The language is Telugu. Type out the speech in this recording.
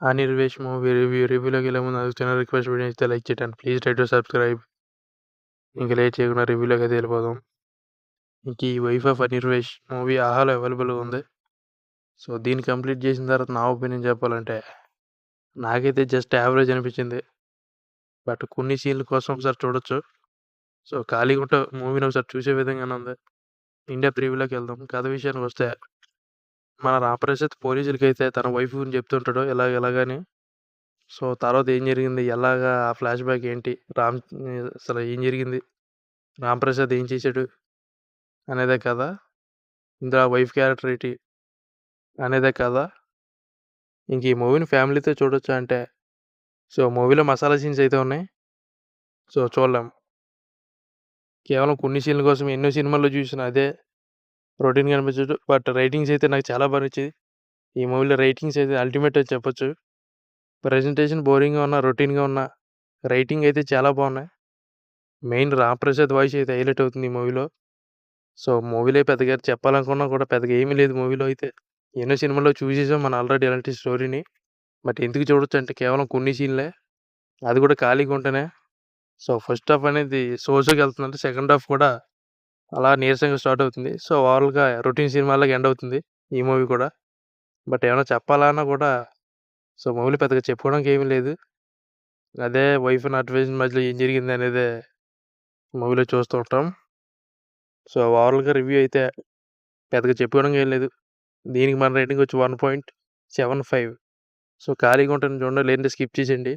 అనిర్వేష్ మూవీ రివ్యూలోకి వెళ్ళే ముందు అది చిన్న రిక్వెస్ట్, వీడియో ఇస్తే లైక్ చేయండి. Please try to subscribe. ఇంకా లేట్ చేయకుండా రివ్యూలోకి అయితే వెళ్ళిపోదాం. ఇంక ఈ వైఫ్ ఆఫ్ అనిర్వేష్ మూవీ ఆహాలో అవైలబుల్గా ఉంది. సో దీన్ని కంప్లీట్ చేసిన తర్వాత నా ఒపీనియన్ చెప్పాలంటే నాకైతే జస్ట్ యావరేజ్ అనిపించింది. బట్ కొన్ని సీన్ల కోసం ఒకసారి చూడొచ్చు. సో ఖాళీగా ఉంటే మూవీని ఒకసారి చూసే విధంగానే ఉంది. ఇండియా రివ్యూలోకి వెళ్దాం. కథ విషయానికి వస్తే మన రామప్రసాద్ పోలీసులకైతే తన వైఫ్ గురించి చెప్తుంటాడు ఎలాగని. సో తర్వాత ఏం జరిగింది, ఎలాగా ఆ ఫ్లాష్ బ్యాక్ ఏంటి, అసలు ఏం జరిగింది, రాంప్రసాద్ ఏం చేశాడు అనేదే కదా. ఇందులో వైఫ్ క్యారెక్టర్ ఏంటి అనేదే కదా. ఇంక ఈ మూవీని ఫ్యామిలీతో చూడొచ్చు అంటే సో మూవీలో మసాలా సీన్స్ అయితే ఉన్నాయి. సో చూడలేం. కేవలం కొన్ని సీన్ల కోసం ఎన్నో సినిమాల్లో చూసిన అదే రొటీన్గా అనిపించదు. బట్ రైటింగ్స్ అయితే నాకు చాలా బాగా నచ్చింది. ఈ మూవీలో రైటింగ్స్ అయితే అల్టిమేట్ అని చెప్పొచ్చు. ప్రజెంటేషన్ బోరింగ్గా ఉన్న, రొటీన్గా ఉన్న, రైటింగ్ అయితే చాలా బాగున్నాయి. మెయిన్ రాంప్రసాద్ వాయిస్ అయితే హైలైట్ అవుతుంది ఈ మూవీలో. సో మూవీలో పెద్దగా చెప్పాలనుకున్నా కూడా పెద్దగా ఏమీ లేదు మూవీలో అయితే. ఎన్నో సినిమాల్లో చూసేసాం మనం ఆల్రెడీ ఇలాంటి స్టోరీని. బట్ ఎందుకు చూడొచ్చు అంటే కేవలం కొన్ని సీన్లే, అది కూడా ఖాళీగా ఉంటేనే. సో ఫస్ట్ హాఫ్ అనేది సోసోకి వెళ్తుందంటే సెకండ్ హాఫ్ కూడా అలా నీరసంగా స్టార్ట్ అవుతుంది. సో ఓవరాల్గా రొటీన్ సినిమాలాగా ఎండ్ అవుతుంది ఈ మూవీ కూడా. బట్ ఏమైనా చెప్పాలన్నా కూడా సో మూవీలో పెద్దగా చెప్పుకోవడానికి ఏమీ లేదు. అదే వైఫ్ అండ్ హస్బెండ్ మధ్యలో ఏం జరిగింది అనేదే మూవీలో చూస్తూ ఉంటాం. సో ఓవరాల్గా రివ్యూ అయితే పెద్దగా చెప్పుకోవడానికి ఏం లేదు. దీనికి మన రేటింగ్ వచ్చి 1.75. సో ఖాళీగా ఉంటుంది చూడండి, లేదంటే స్కిప్ చేసేయండి.